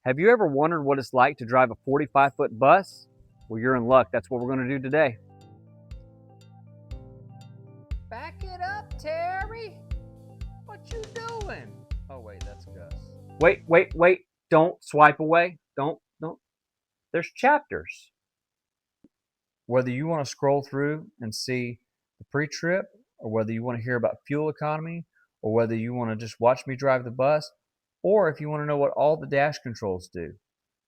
Have you ever wondered what it's like to drive a 45-foot bus? Well, you're in luck. That's what we're going to do today. Back it up, Terry. What you doing? Oh, wait, that's Gus. Wait. Don't swipe away. Don't. There's chapters. Whether you want to scroll through and see the pre-trip, or whether you want to hear about fuel economy, or whether you want to just watch me drive the bus, or if you want to know what all the dash controls do.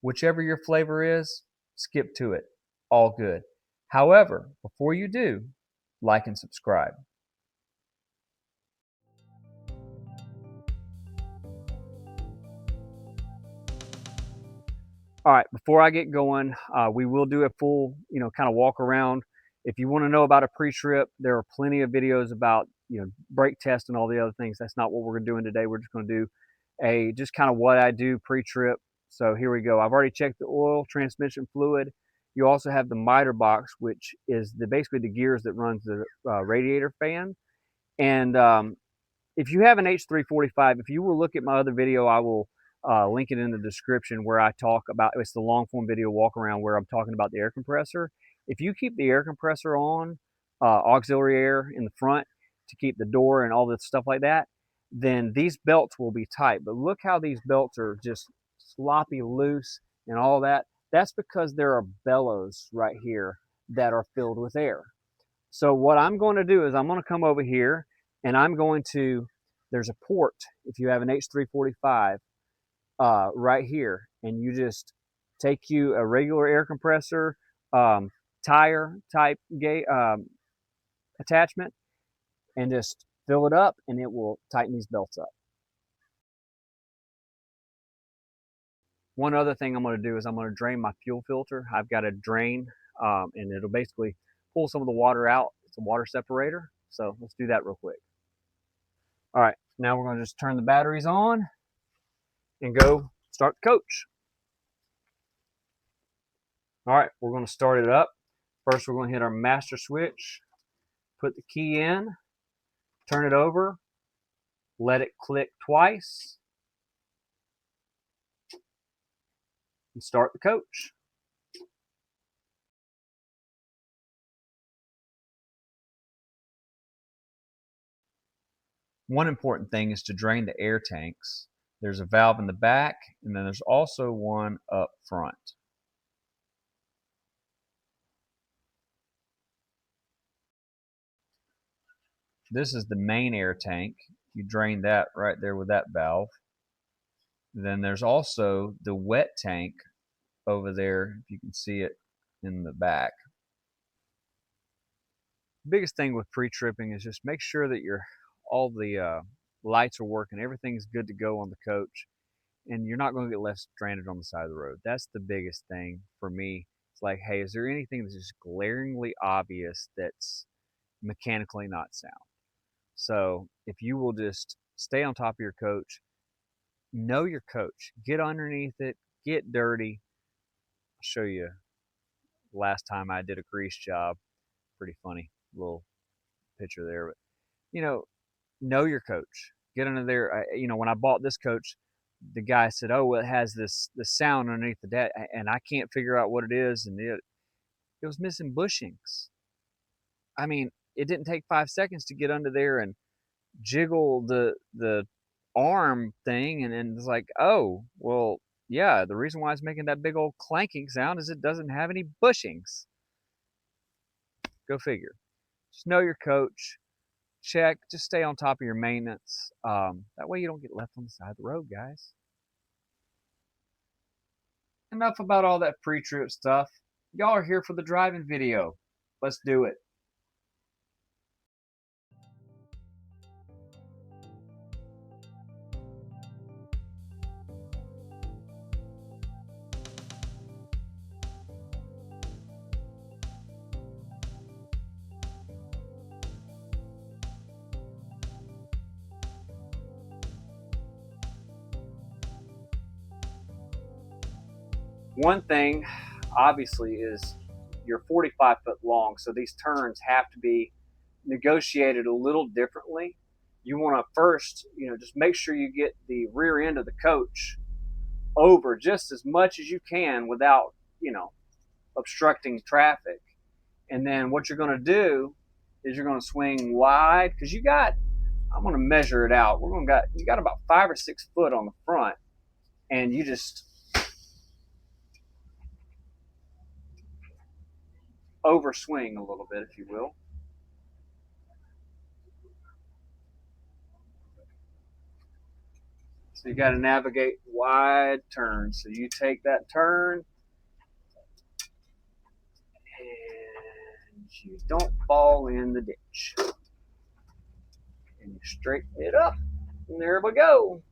Whichever your flavor is, skip to it. All good. However, before you do, like and subscribe. All right, before I get going, we will do a full, kind of walk around. If you want to know about a pre-trip, there are plenty of videos about, brake test and all the other things. That's not what we're doing today. We're just going to do just kind of what I do pre-trip. So here we go. I've already checked the oil, transmission fluid. You also have the miter box, which is basically the gears that runs the radiator fan. And if you have an H345, if you will look at my other video, I will link it in the description where I talk about, it's the long form video walk around where I'm talking about the air compressor. If you keep the air compressor on, auxiliary air in the front to keep the door and all this stuff like that, then these belts will be tight. But look how these belts are just sloppy loose and all that. That's because there are bellows right here that are filled with air. So what I'm going to do is I'm going to come over here and I'm going to, there's a port if you have an H345 right here, and you just take you a regular air compressor tire type attachment and just fill it up, and it will tighten these belts up. One other thing I'm going to do is I'm going to drain my fuel filter. I've got a drain and it'll basically pull some of the water out. It's a water separator. So let's do that real quick. All right, now we're going to just turn the batteries on and go start the coach. All right, we're going to start it up. First, we're going to hit our master switch, put the key in, turn it over, let it click twice, and start the coach. One important thing is to drain the air tanks. There's a valve in the back, and then there's also one up front. This is the main air tank. You drain that right there with that valve. Then there's also the wet tank over there, if you can see it in the back. The biggest thing with pre-tripping is just make sure that all the lights are working, everything's good to go on the coach, and you're not going to get left stranded on the side of the road. That's the biggest thing for me. It's like, hey, is there anything that's just glaringly obvious that's mechanically not sound? So if you will just stay on top of your coach, know your coach, get underneath it, get dirty. I'll show you last time I did a grease job. Pretty funny little picture there. But know your coach. Get under there. When I bought this coach, the guy said, "Oh, well, it has this sound underneath the dash," and I can't figure out what it is, and it was missing bushings. I mean, it didn't take 5 seconds to get under there and jiggle the arm thing, and it's like, oh, well, yeah, the reason why it's making that big old clanking sound is it doesn't have any bushings. Go figure. Just know your coach. Check. Just stay on top of your maintenance. That way you don't get left on the side of the road, guys. Enough about all that pre-trip stuff. Y'all are here for the driving video. Let's do it. One thing, obviously, is you're 45 foot long, so these turns have to be negotiated a little differently. You want to first, just make sure you get the rear end of the coach over just as much as you can without, obstructing traffic. And then what you're going to do is you're going to swing wide, because I'm going to measure it out. You got about 5 or 6 foot on the front, and you just overswing a little bit, if you will. So you got to navigate wide turns. So you take that turn, and you don't fall in the ditch. And you straighten it up, and there we go.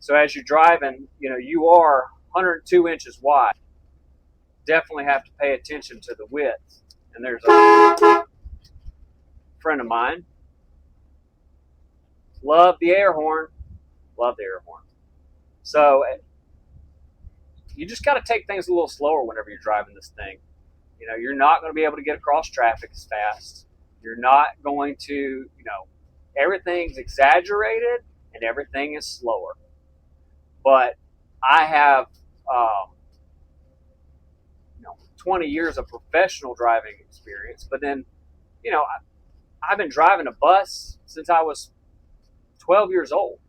So as you're driving, you are 102 inches wide. Definitely have to pay attention to the width. And there's a friend of mine. Love the air horn. Love the air horn. So you just got to take things a little slower whenever you're driving this thing. You're not going to be able to get across traffic as fast. You're not going to, everything's exaggerated and everything is slower. But I have, 20 years of professional driving experience. But then, I've been driving a bus since I was 12 years old.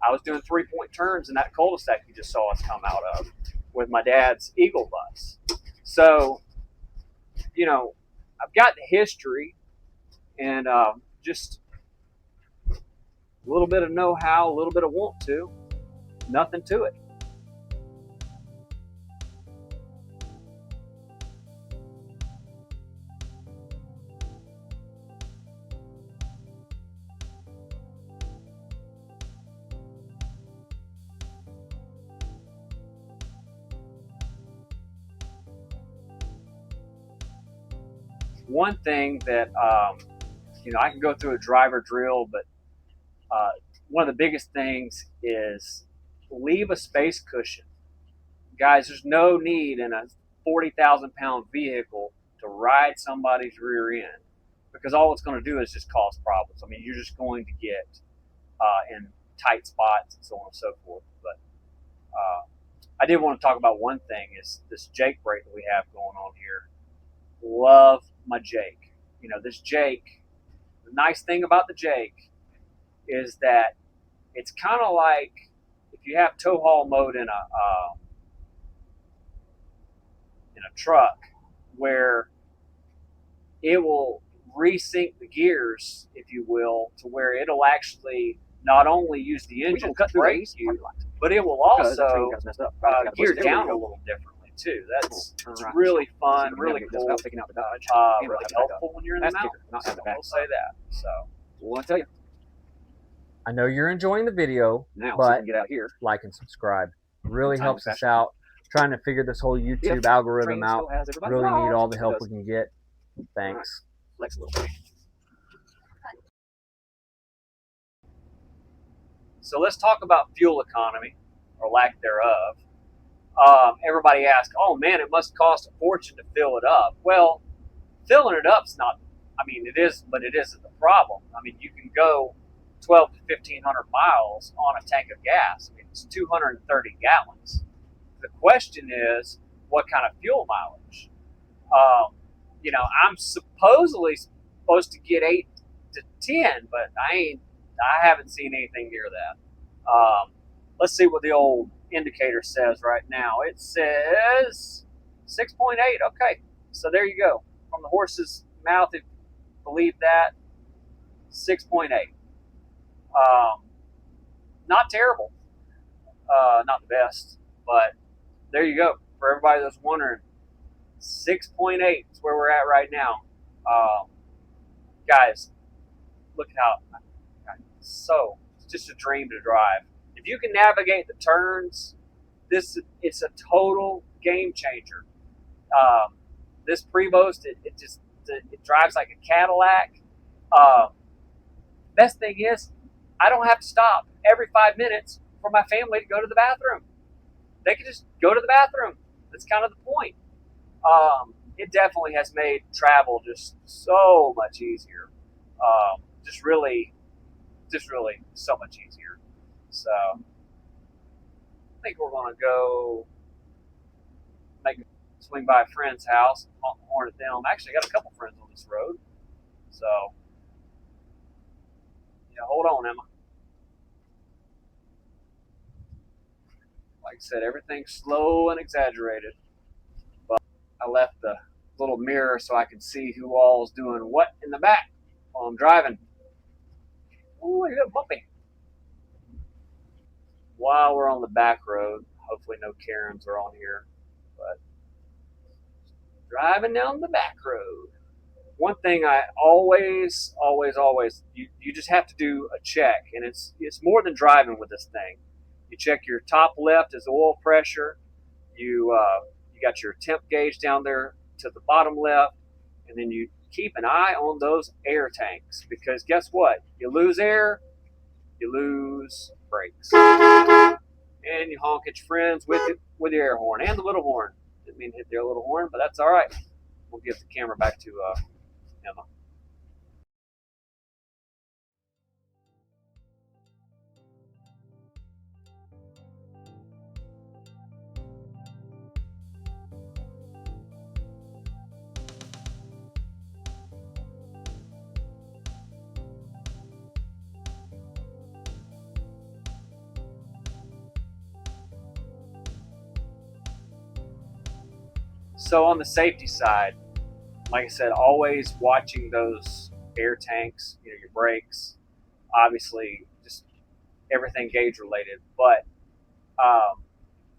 I was doing 3-point turns in that cul-de-sac you just saw us come out of with my dad's Eagle bus. So, I've got the history and just a little bit of know-how, a little bit of want to, nothing to it. One thing that, I can go through a driver drill, but one of the biggest things is leave a space cushion. Guys, there's no need in a 40,000-pound vehicle to ride somebody's rear end, because all it's going to do is just cause problems. I mean, you're just going to get in tight spots and so on and so forth. But I did want to talk about one thing, is this Jake brake that we have going on here. Love my Jake. This Jake, the nice thing about the Jake is that it's kind of like if you have tow haul mode in a truck, where it will resync the gears, if you will, to where it'll actually not only use the engine to brake you, but it will also gear down a little differently too. That's really fun, really cool, really helpful when you're in the mountains. So we'll say that. So Well, I tell you. I know you're enjoying the video, Now, but so we can get out here. like and subscribe. Really Time helps us fashion. out. Trying to figure this whole YouTube If algorithm train out. still has everybody Really need lost, all the it help does. we can get. Thanks. Flex a little bit. So let's talk about fuel economy, or lack thereof. Everybody asks, oh man, it must cost a fortune to fill it up. Well, filling it up's not, it is, but it isn't the problem. You can go 12 to 1,500 miles on a tank of gas. It's 230 gallons. The question is, what kind of fuel mileage? I'm supposedly supposed to get 8 to 10, but I haven't seen anything near that. Let's see what the old indicator says right now. It says 6.8. Okay, so there you go. From the horse's mouth, if you believe that, 6.8. Not terrible. Not the best, but there you go. For everybody that's wondering, 6.8 is where we're at right now. Guys, look at how it's just a dream to drive. If you can navigate the turns, it's a total game changer. This Prevost, it drives like a Cadillac. Best thing is, I don't have to stop every 5 minutes for my family to go to the bathroom. They can just go to the bathroom. That's kind of the point. It definitely has made travel just so much easier. Just really so much easier. So I think we're going to go swing by a friend's house, horn at them. Actually, I got a couple friends on this road. So, yeah, hold on, Emma. Like I said, everything's slow and exaggerated. But I left the little mirror so I can see who all's doing what in the back while I'm driving. Ooh, look at that puppy. While we're on the back road, hopefully no Karens are on here, but driving down the back road. One thing I always, you just have to do a check, and it's more than driving with this thing. You check your top left is oil pressure. You got your temp gauge down there to the bottom left, and then you keep an eye on those air tanks, because guess what? You lose air, you lose brakes, and you honk at your friends with your air horn and the little horn. Didn't mean to hit their little horn, but that's all right. We'll give the camera back to Emma. So on the safety side, like I said, always watching those air tanks, your brakes, obviously just everything gauge related. But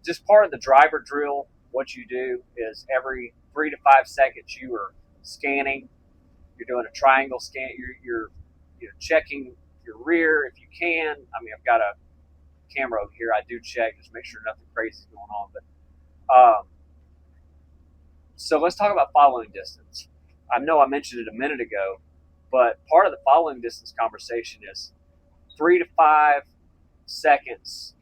just part of the driver drill, what you do is every 3 to 5 seconds you are scanning. You're doing a triangle scan. You're checking your rear if you can. I mean, I've got a camera over here. I do check, just make sure nothing crazy is going on. But so let's talk about following distance. I know I mentioned it a minute ago, but part of the following distance conversation is 3 to 5 seconds.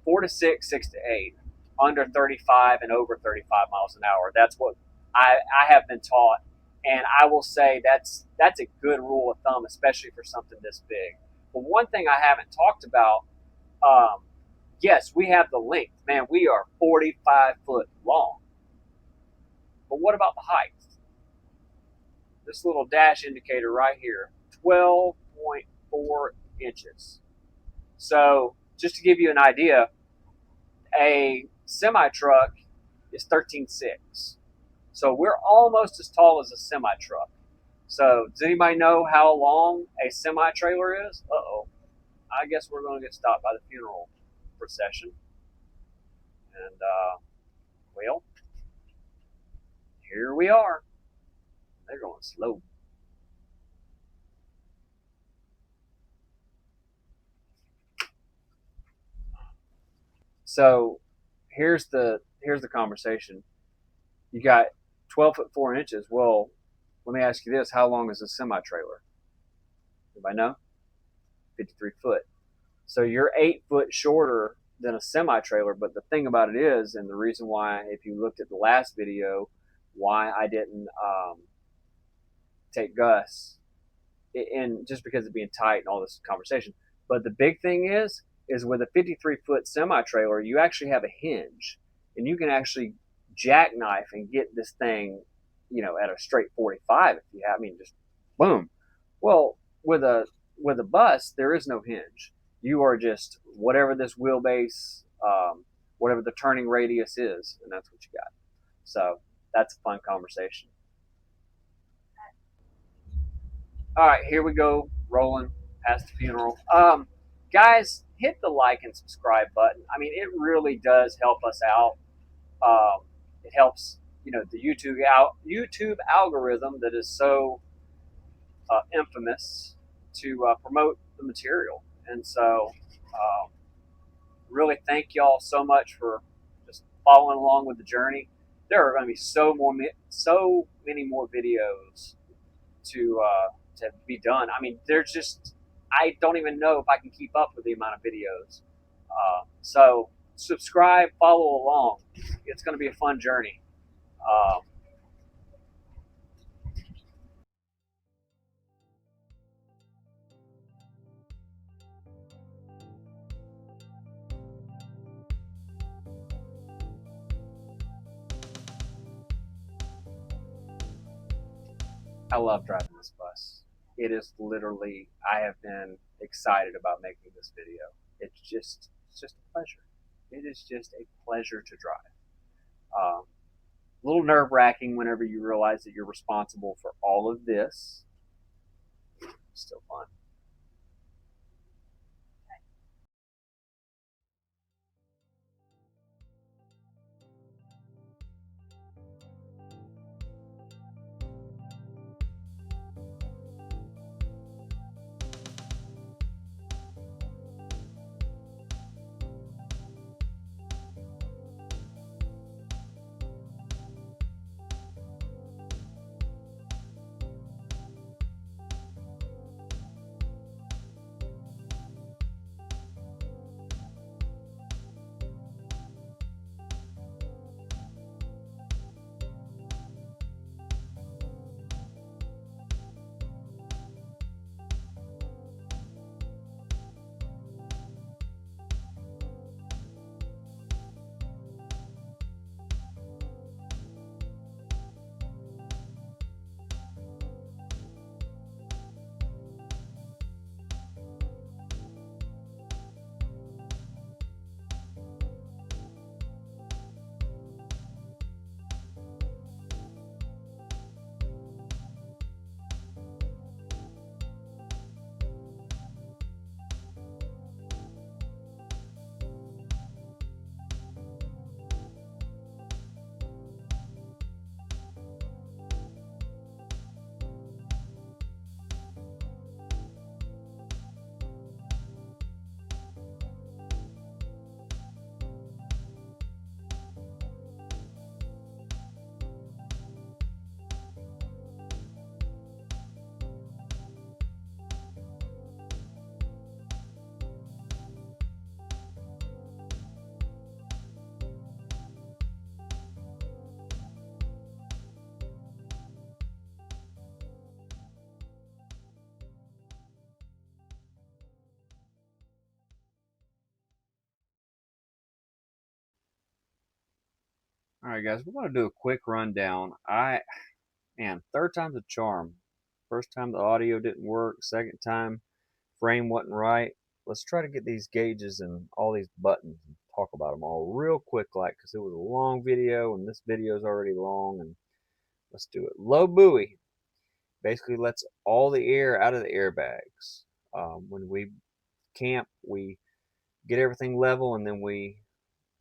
4 to 6, 6 to 8, under 35 and over 35 miles an hour. That's what I have been taught, and I will say that's a good rule of thumb, especially for something this big. But one thing I haven't talked about, yes, we have the length. Man, we are 45 foot long. But what about the height? This little dash indicator right here, 12.4 inches. So just to give you an idea, a semi-truck is 13.6. So we're almost as tall as a semi-truck. So does anybody know how long a semi-trailer is? Uh-oh. I guess we're going to get stopped by the funeral procession. And, well, here we are. They're going slow. So here's the conversation. You got 12 foot 4 inches. Well, let me ask you this: how long is a semi trailer? Anybody know? 53 foot. So you're 8 foot shorter than a semi trailer. But the thing about it is, and the reason why, if you looked at the last video, why I didn't take Gus, and just because of being tight and all this conversation. But the big thing is with a 53 foot semi trailer, you actually have a hinge, and you can actually jackknife and get this thing, at a straight 45 if you have. I mean, just boom. Well, with a bus, there is no hinge. You are just whatever this wheelbase, whatever the turning radius is, and that's what you got. So that's a fun conversation. All right, here we go, rolling past the funeral. Guys, hit the like and subscribe button. I mean, it really does help us out. It helps, the YouTube algorithm that is so infamous to promote the material. And so, really thank y'all so much for just following along with the journey. There are going to be so many more videos to be done. I mean, I don't even know if I can keep up with the amount of videos. So subscribe, follow along. It's going to be a fun journey. I love driving this bus. It is literally, I have been excited about making this video. It's just a pleasure. It is just a pleasure to drive. A little nerve wracking whenever you realize that you're responsible for all of this. Still fun. All right, guys, we're going to do a quick rundown. Third time's a charm. First time the audio didn't work. Second time, frame wasn't right. Let's try to get these gauges and all these buttons and talk about them all real quick, like, because it was a long video and this video is already long. And let's do it. Low buoy basically lets all the air out of the airbags. When we camp, we get everything level and then we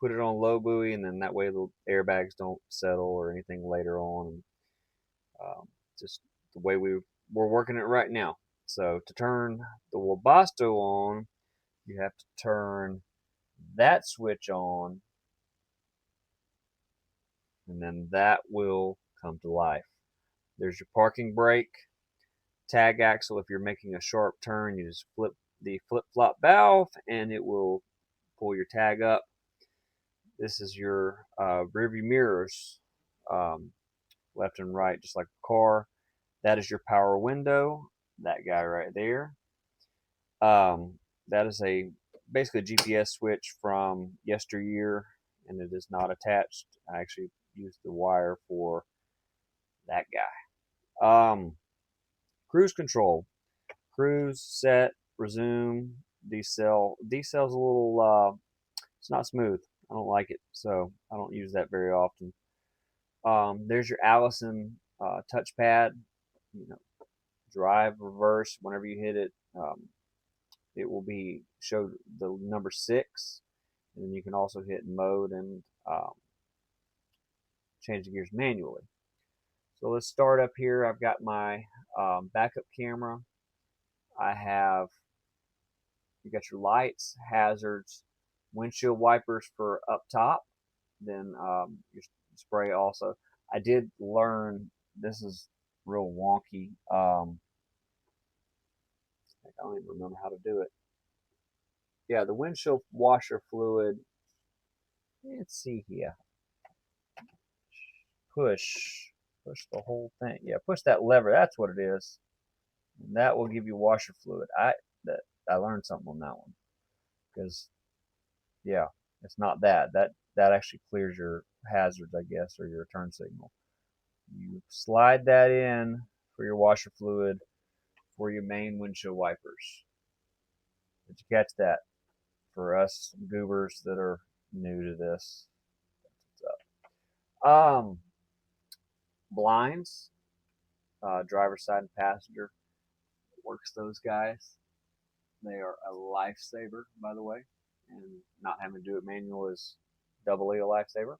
put it on low buoy, and then that way the airbags don't settle or anything later on. And just the way we're working it right now. So to turn the Webasto on, you have to turn that switch on, and then that will come to life. There's your parking brake, tag axle. If you're making a sharp turn, you just flip the flip-flop valve and it will pull your tag up. This is your rear view mirrors, left and right, just like a car. That is your power window, that guy right there. That is basically a GPS switch from yesteryear, and it is not attached. I actually used the wire for that guy. Cruise control, cruise, set, resume, decel. Decel's a little, it's not smooth. I don't like it, so I don't use that very often. There's your Allison touchpad. You know, drive, reverse. Whenever you hit it, it will be show the number 6, and then you can also hit mode and change the gears manually. So let's start up here. I've got my backup camera. You got your lights, hazards, windshield wipers for up top, then your spray also. I did learn, this is real wonky. I don't even remember how to do it. Yeah, the windshield washer fluid. Let's see here. Push the whole thing. Yeah, push that lever. That's what it is. And that will give you washer fluid. I learned something on that one, because yeah, it's not that actually clears your hazards, I guess, or your turn signal. You slide that in for your washer fluid, for your main windshield wipers. Did you catch that? For us goobers that are new to this. Blinds, driver's side and passenger, works those guys. They are a lifesaver, by the way, and not having to do it manual is doubly a lifesaver.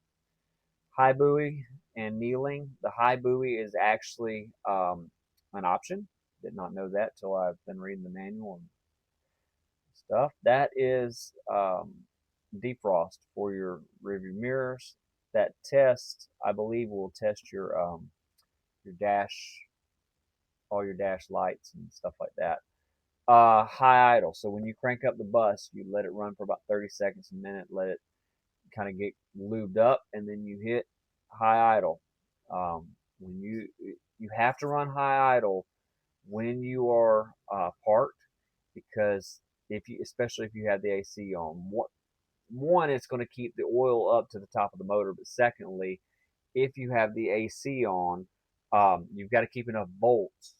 High buoy and kneeling. The high buoy is actually an option. Did not know that till I've been reading the manual and stuff. That is defrost for your rearview mirrors. That test, I believe, will test your dash, all your dash lights and stuff like that. High idle. So when you crank up the bus, you let it run for about 30 seconds a minute, let it kind of get lubed up, and then you hit high idle. When you have to run high idle when you are parked, because especially if you have the AC on, one, it's going to keep the oil up to the top of the motor, but secondly, if you have the AC on, you've got to keep enough volts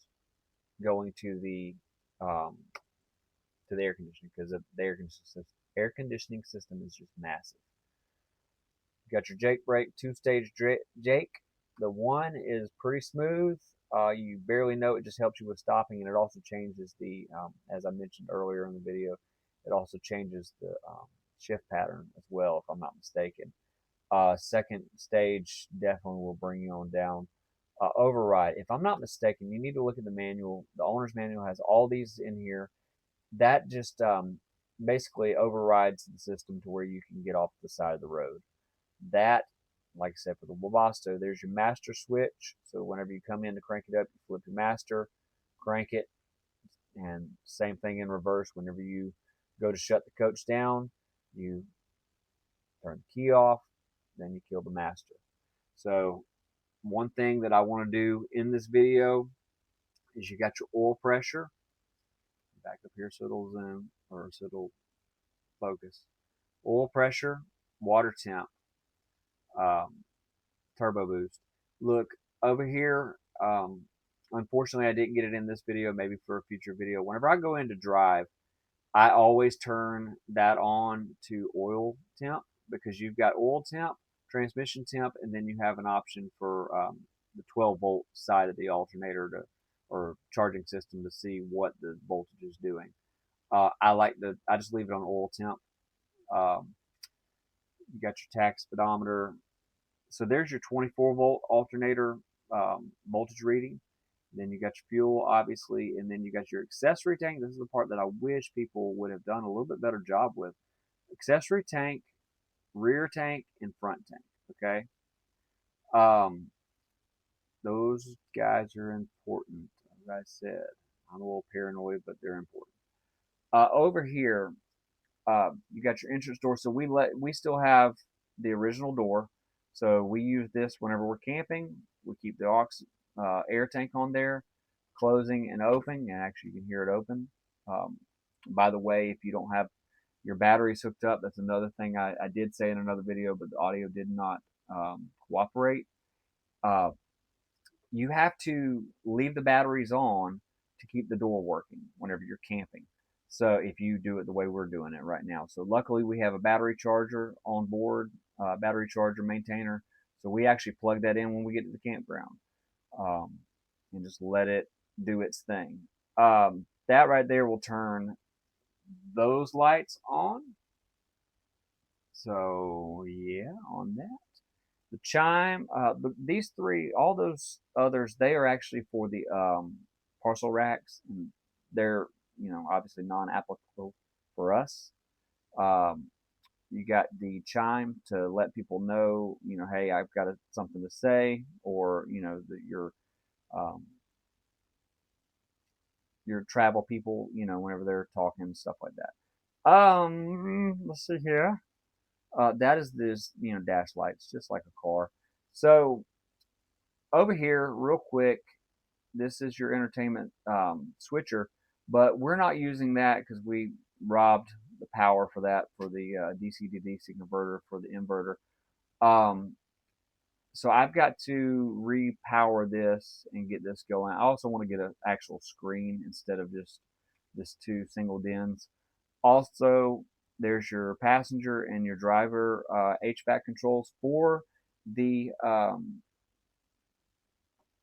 going to the air conditioning, because the air conditioning system is just massive. You got your Jake brake, 2-stage Jake. The one is pretty smooth. You barely know it, just helps you with stopping, and it also changes the, as I mentioned earlier in the video, it also changes the shift pattern as well, if I'm not mistaken. Second stage definitely will bring you on down. Override, if I'm not mistaken, you need to look at the manual. The owner's manual has all these in here. That just basically overrides the system to where you can get off the side of the road. That, like I said, for the Webasto, there's your master switch. So whenever you come in to crank it up, you flip your master, crank it, and same thing in reverse. Whenever you go to shut the coach down, you turn the key off, then you kill the master. So one thing that I want to do in this video is you got your oil pressure. Back up here so it'll zoom, or so it'll focus. Oil pressure, water temp, turbo boost. Look over here. Unfortunately, I didn't get it in this video. Maybe for a future video. Whenever I go into drive, I always turn that on to oil temp, because you've got oil temp, transmission temp, and then you have an option for the 12-volt side of the alternator or charging system to see what the voltage is doing. I just leave it on oil temp. You got your tach speedometer. So there's your 24-volt alternator voltage reading. Then you got your fuel, obviously, and then you got your accessory tank. This is the part that I wish people would have done a little bit better job with. Accessory tank, rear tank, and front tank. Okay. Those guys are important. As I said, I'm a little paranoid, but they're important. Over here, you got your entrance door. So we still have the original door. So we use this whenever we're camping. We keep the air tank on there, closing and opening, and actually you can hear it open. By the way, if you don't have your batteries hooked up, that's another thing I did say in another video, but the audio did not cooperate. You have to leave the batteries on to keep the door working whenever you're camping. So if you do it the way we're doing it right now. So luckily we have a battery charger on board, battery charger maintainer. So we actually plug that in when we get to the campground, and just let it do its thing. That right there will turn those lights on. So yeah, on that. The chime, these three, all those others, they are actually for the parcel racks, and they're, obviously non-applicable for us. You got the chime to let people know, hey, I've got something to say, or that your travel people, whenever they're talking and stuff like that. Let's see here. That is this, dash lights, just like a car. So over here, real quick, this is your entertainment switcher, but we're not using that because we robbed the power for that, for the DC to DC converter, for the inverter. So I've got to repower this and get this going. I also want to get an actual screen instead of just this two single DINs. Also, there's your passenger and your driver HVAC controls for the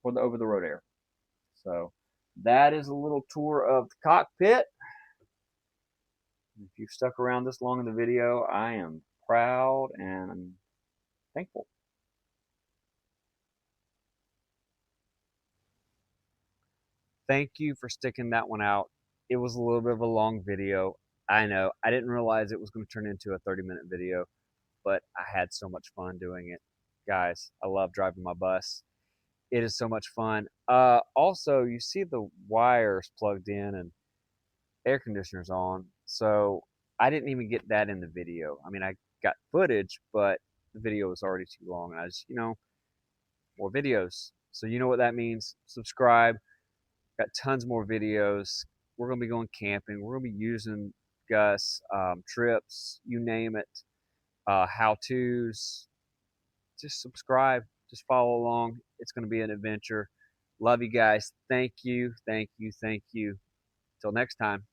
over the road air. So that is a little tour of the cockpit. If you've stuck around this long in the video, I am proud and I'm thankful. Thank you for sticking that one out. It was a little bit of a long video. I know. I didn't realize it was going to turn into a 30-minute video, but I had so much fun doing it. Guys, I love driving my bus. It is so much fun. Also, you see the wires plugged in and air conditioners on. So I didn't even get that in the video. I mean, I got footage, but the video was already too long. And I just, more videos. So you know what that means. Subscribe. Got tons more videos. We're going to be going camping. We're going to be using Gus, trips, you name it, how-tos. Just subscribe. Just follow along. It's going to be an adventure. Love you guys. Thank you. Thank you. Thank you. Till next time.